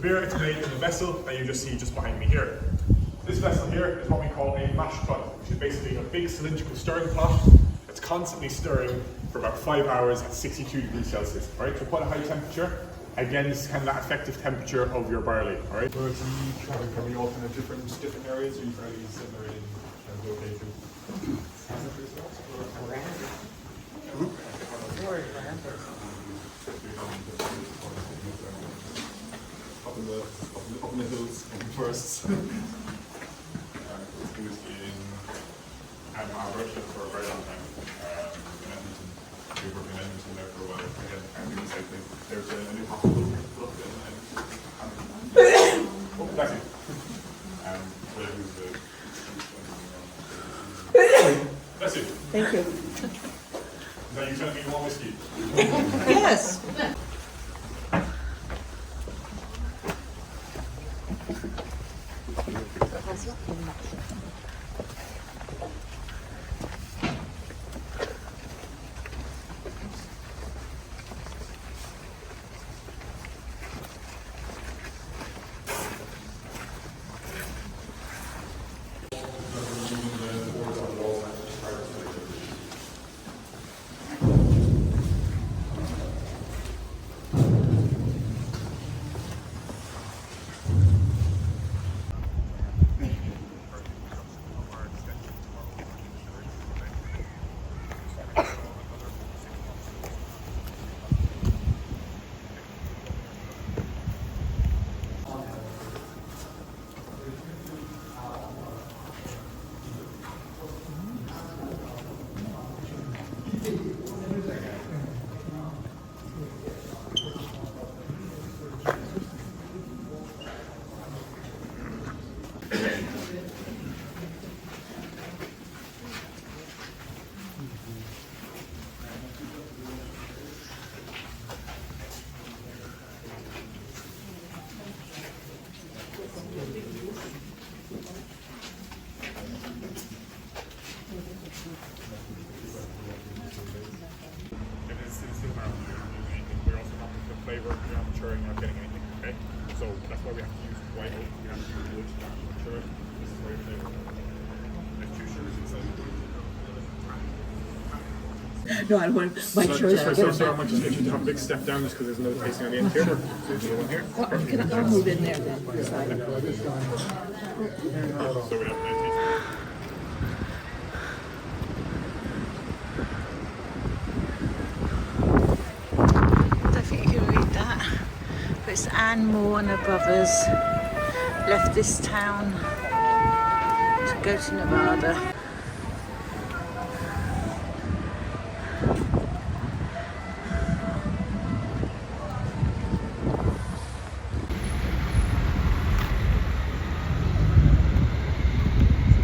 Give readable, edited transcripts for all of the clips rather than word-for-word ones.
beer is made in the vessel that you just see just behind me here. This vessel here is what we call a mash tun, which is basically a big cylindrical stirring pot that's constantly stirring for about 5 hours at 62 degrees Celsius. Right, so quite a high temperature. Again, this is kind of that effective temperature of your barley. All right. Whereas you travel probably often at different areas, or you fairly similar in terms of location. Up in the hills, up in forests. It was in Alberta for a very long time. In Edmonton. We were in Edmonton there for a while. Again, I think it's like there's a new hospital put up in Edmonton. Oh, that's it. But it was that's it. Thank you. Is that you telling me you want whiskey? Yes. We're also not the flavour, you're not maturing, you're not getting anything, okay? So that's why we have to use white oak, we have to use wood to mature it. This is where your flavour comes from. There's 2 sugars inside. No, I want my choice. So I might just get you to have a big step down just because there's another tasting on the end here. So there's one here. I'll move in there then. So we have a tasting. It's Anne Moore and her brothers left this town to go to Nevada.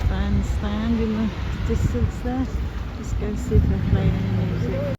Bandstand in the distance there. Let's go see if they're playing any music.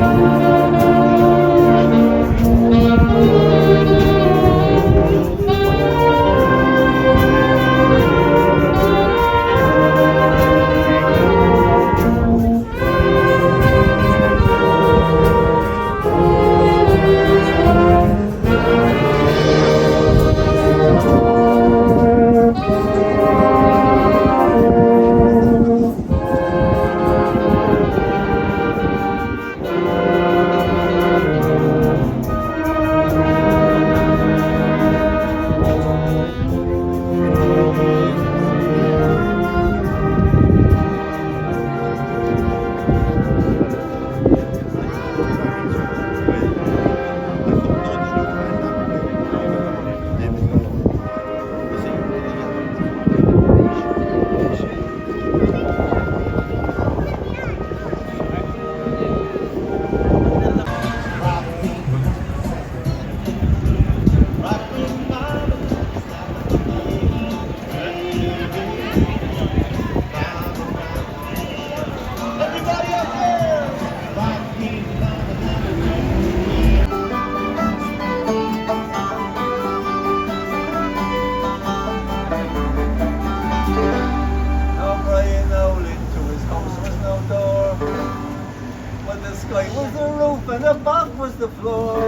sky was the roof and above was the floor.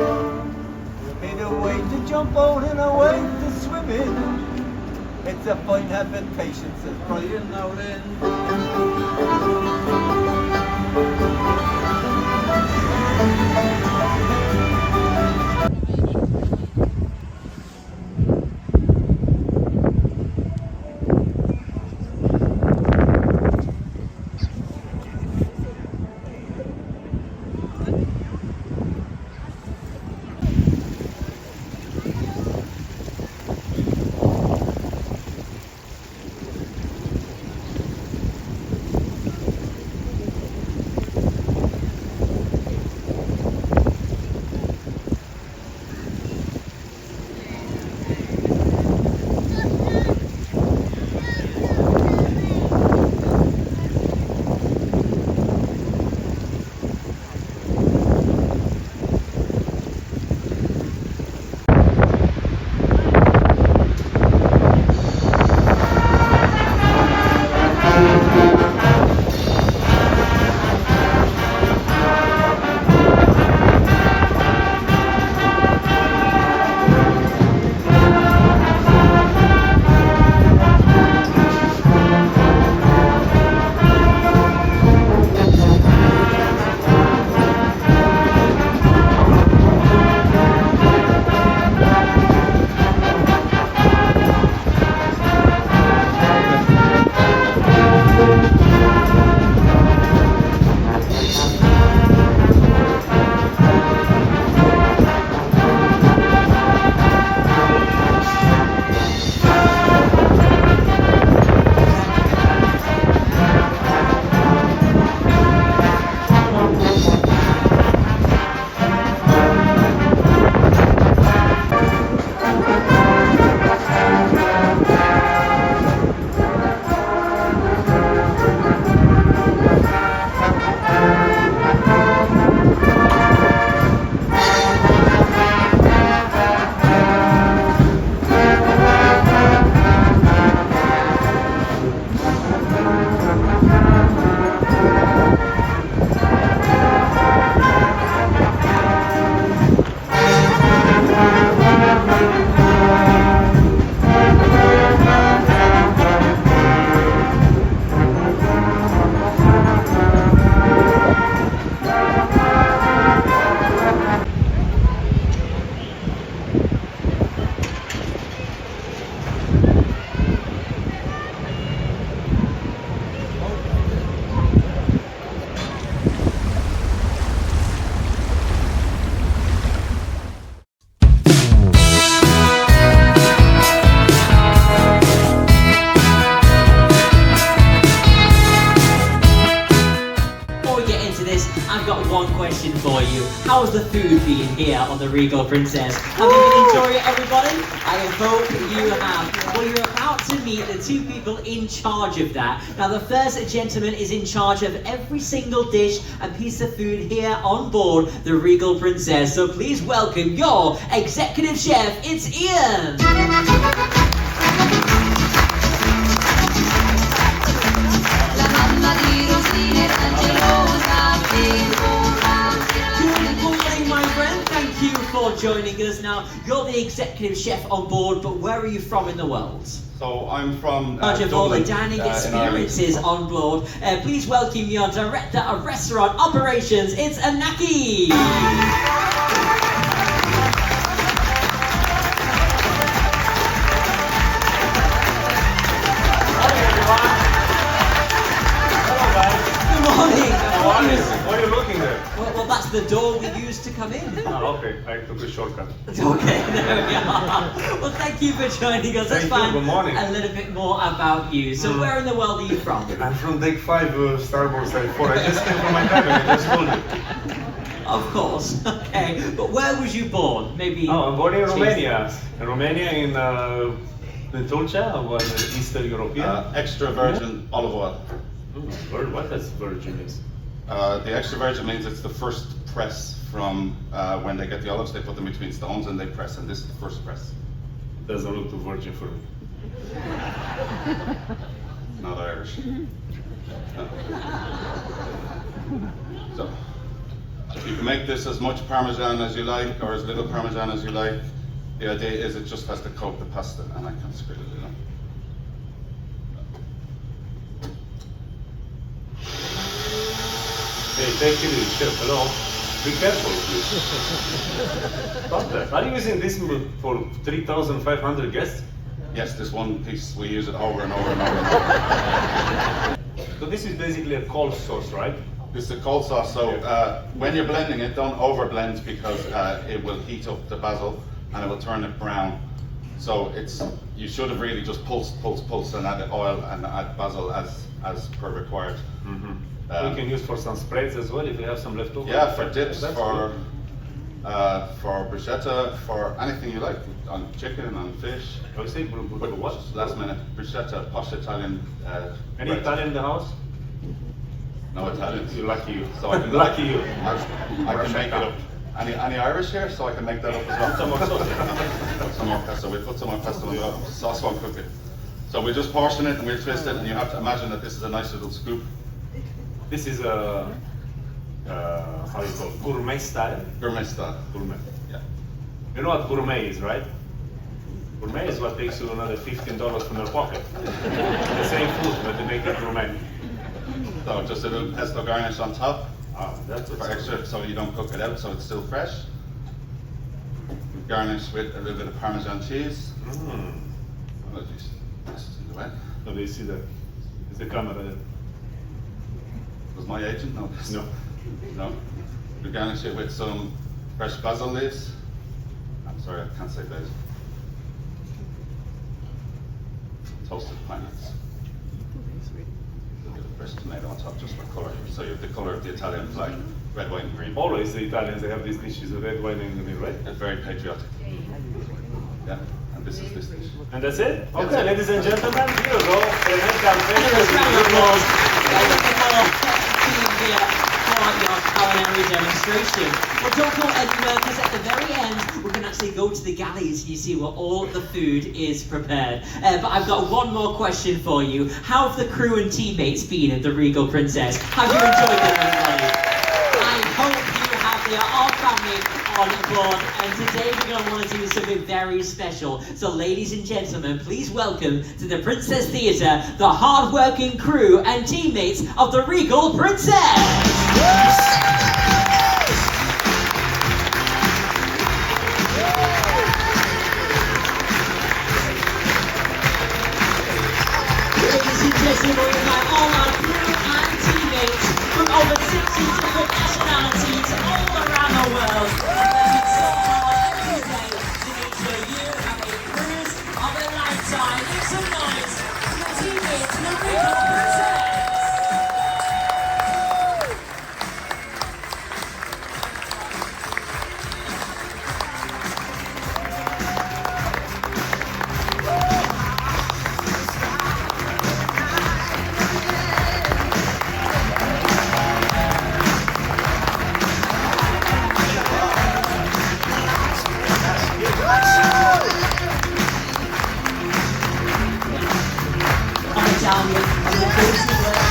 He knew away to jump out and away to swim in. It's a fine habit, patience is crying out in. question for you. How's the food been here on the Regal Princess? Have you been enjoying it, everybody? I hope you have. Well, you're about to meet the two people in charge of that. Now, the first gentleman is in charge of every single dish and piece of food here on board the Regal Princess. So please welcome your executive chef, it's Ian. Thank you for joining us. Now, you're the executive chef on board, but where are you from in the world? So I'm from of all the dining experiences on board. Please welcome your director of restaurant operations, it's Anaki. Why are you looking there? Well, that's the door we used to come in. Oh, okay. I took a shortcut. Okay, there we are. Well, thank you for joining us. Let's find Good morning. a little bit more about you. So where in the world are you from? I'm from deck 5, starboard side 4. I just came from my cabin, I just told you. Of course, okay. But where was you born? Maybe. Oh, I'm born in Romania. In Romania, in Tulcea, was Eastern European. Extra virgin olive oil. What does virgin is? The extra virgin means it's the first press from when they get the olives, they put them between stones and they press, and this is the first press. Doesn't look too virgin for me. Not Irish. So, you can make this as much Parmesan as you like, or as little Parmesan as you like. The idea is it just has to coat the pasta, and I can screw it, you know. Hey, thank you, chef. Hello. Be careful, please. Stop that. Are you using this for 3,500 guests? Yes, this one piece, we use it over and over and over. So this is basically a cold sauce, right? This is a cold sauce, so when you're blending it, don't over blend because it will heat up the basil and it will turn it brown. So you should have really just pulsed and added oil and add basil as per required. Mm-hmm. We can use for some spreads as well if you have some leftover. Yeah, for dips, for bruschetta, for anything you like, on chicken, on fish. I would say what? Last minute, bruschetta, posh Italian. Any bread. Italian in the house? No Italians. You're lucky you. So I can Lucky you. I can make it up. Any Irish here? So I can make that up as well. Some more sauce. Put some more pesto. We put some more pesto on the sauce won't cook it. So we just portion it and we twist it, and you have to imagine that this is a nice little scoop. This is a how you call it? Gourmet style. Gourmet style. Gourmet. Yeah. You know what gourmet is, right? Gourmet is what takes you another $15 from your pocket. The same food, but they make it gourmet. So just a little pesto garnish on top. Ah, that's For extra, so you don't cook it out, so it's still fresh. Garnish with a little bit of Parmesan cheese. Oh, geez. This is in the way. So they see that. It's the camera there. Was my agent? No. No. No. We garnish it with some fresh basil leaves. I'm sorry, I can't say basil. Toasted pine nuts. A bit of fresh tomato on top just for colour. So you have the colour of the Italian flag, red, white and green. Always the Italians, they have these dishes of red wine and green, right? It's very patriotic. Yeah, and this is this dish. And that's it? That's Okay, it. ladies and gentlemen, here we go. Culinary demonstration. Well, don't go anywhere because at the very end we're going to actually go to the galleys. You see where all the food is prepared. But I've got one more question for you. How have the crew and teammates been at the Regal Princess? Have you enjoyed them, everybody? I hope you have your whole family on board. And today we're going to want to do something very special. So, ladies and gentlemen, please welcome to the Princess Theatre the hard-working crew and teammates of the Regal Princess. Ladies and gentlemen, we have all our crew and teammates from over 60 different nationalities all around the world. Working so hard every day to make sure you have a cruise of a lifetime. Make some noise for the teammates of the Regal Princess.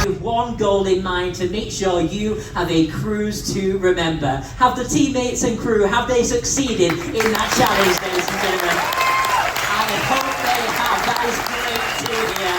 With one goal in mind to make sure you have a cruise to remember. Have the teammates and crew, have they succeeded in that challenge, ladies and gentlemen? I hope they have. That is great to hear.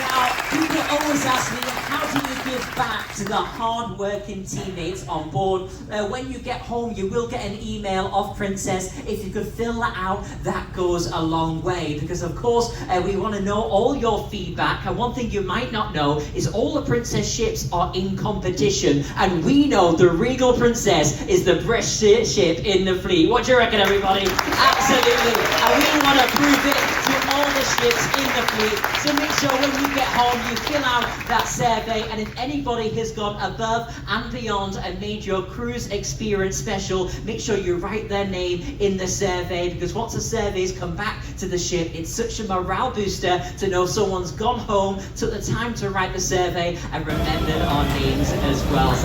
Now, people always ask me, how do you give back to the hard-working teammates on board? When you get home, you will get an email of Princess. If you could fill that out, that goes a long way. Because, of course, we want to know all your feedback. And one thing you might not know is all the Princess ships are in competition. And we know the Regal Princess is the best ship in the fleet. What do you reckon, everybody? Absolutely. And we want to prove it to all the ships in the fleet. So make sure when you get home, you fill out that survey, and if anybody has gone above and beyond and made your cruise experience special, make sure you write their name in the survey, because once the surveys come back to the ship, it's such a morale booster to know someone's gone home, took the time to write the survey, and remembered our names as well.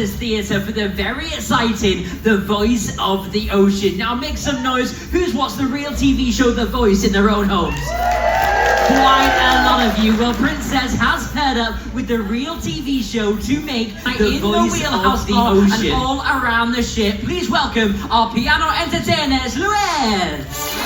Princess Theatre for the very exciting The Voice of the Ocean. Now make some noise. Who's watched the real TV show The Voice in their own homes? Quite a lot of you. Well, Princess has paired up with the real TV show to make The Voice of the Ocean. And all around the ship, please welcome our piano entertainers, Luis.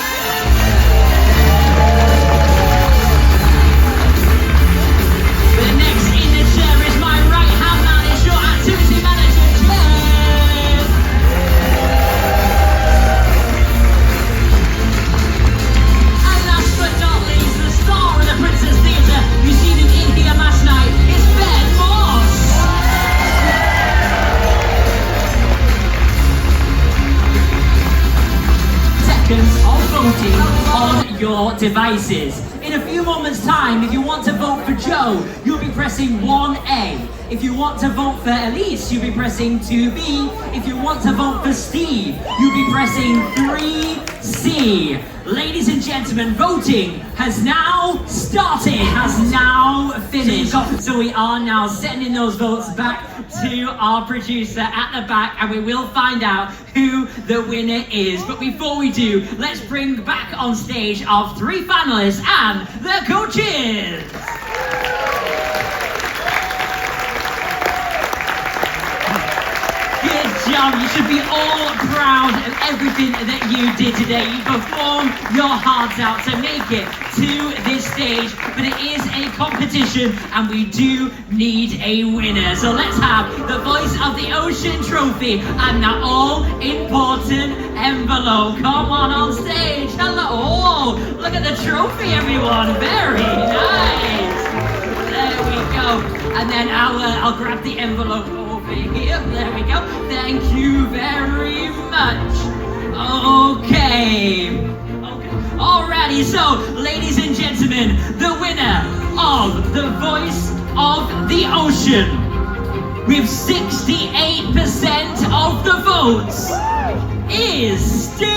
On your devices. In a few moments time, if you want to vote for Joe, you'll be pressing 1A. If you want to vote for Elise, you'll be pressing 2B. If you want to vote for Steve, you'll be pressing 3C. Ladies and gentlemen, voting has now started, has now finished. So we are now sending those votes back to our producer at the back, and we will find out who the winner is. But before we do, let's bring back on stage our 3 finalists and their coaches. Good job. You should be all proud of everything that you did today. You performed your hearts out to make it to this stage, but it is a competition and we do need a winner. So let's have the Voice of the Ocean trophy and that all-important envelope. Come on stage. Hello. Oh, look at the trophy, everyone. Very nice. There we go. And then I'll grab the envelope over here. There we go. Thank you very much. Okay. Alrighty, so ladies and gentlemen, the winner of the Voice of the Ocean with 68% of the votes is Steve!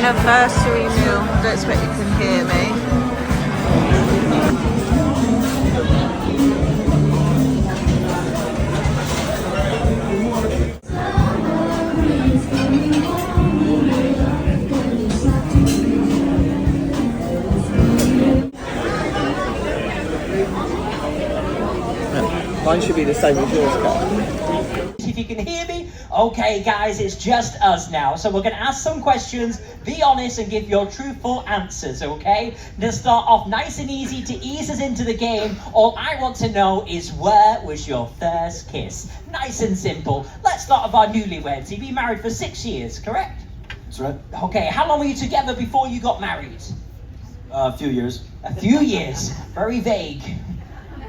Anniversary meal. Don't expect you can hear me. Mine should be the same as yours, Cobh. If you can hear me, okay guys, it's just us now. So we're going to ask some questions, be honest and give your truthful answers, okay? To start off nice and easy to ease us into the game, all I want to know is where was your first kiss? Nice and simple. Let's start with our newlyweds. You've been married for 6 years, correct? That's right. Okay, how long were you together before you got married? A few years. A few years. Very vague.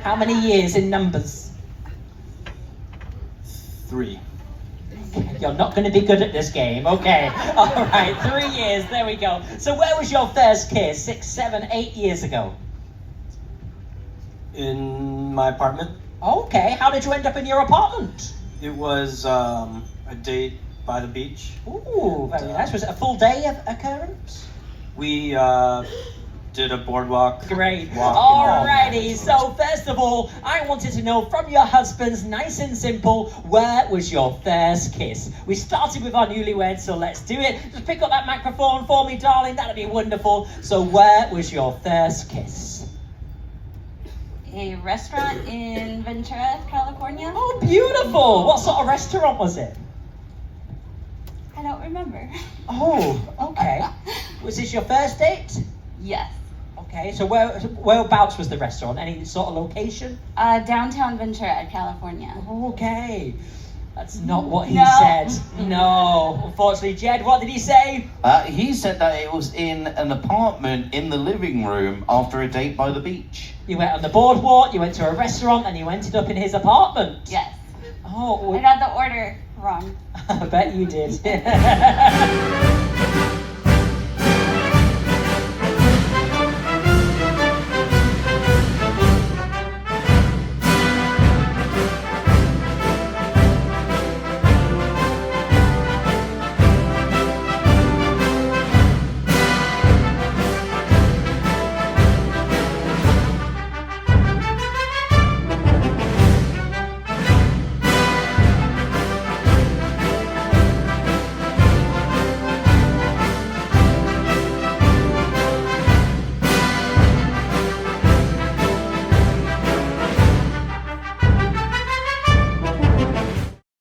How many years in numbers? 3. You're not going to be good at this game. Okay. All right. 3 years. There we go. So where was your first kiss? 6, 7, 8 years ago? In my apartment. Okay. How did you end up in your apartment? It was a date by the beach. Ooh, very nice. Was it a full day of occurrence? We did a boardwalk. Great. Walk Alrighty, so first of all, I wanted to know from your husbands, nice and simple, where was your first kiss? We started with our newlyweds, so let's do it. Just pick up that microphone for me, darling, that'd be wonderful. So where was your first kiss? A restaurant in Ventura, California. Oh, beautiful. What sort of restaurant was it? I don't remember. Oh, okay. Was this your first date? Yes. Okay, so whereabouts was the restaurant? Any sort of location? Downtown Ventura, California. Okay. That's not what he No. said. No. Unfortunately, Jed, what did he say? He said that it was in an apartment in the living room after a date by the beach. You went on the boardwalk, you went to a restaurant, and you ended up in his apartment. Yes. Oh. I got the order. Wrong. I bet you did.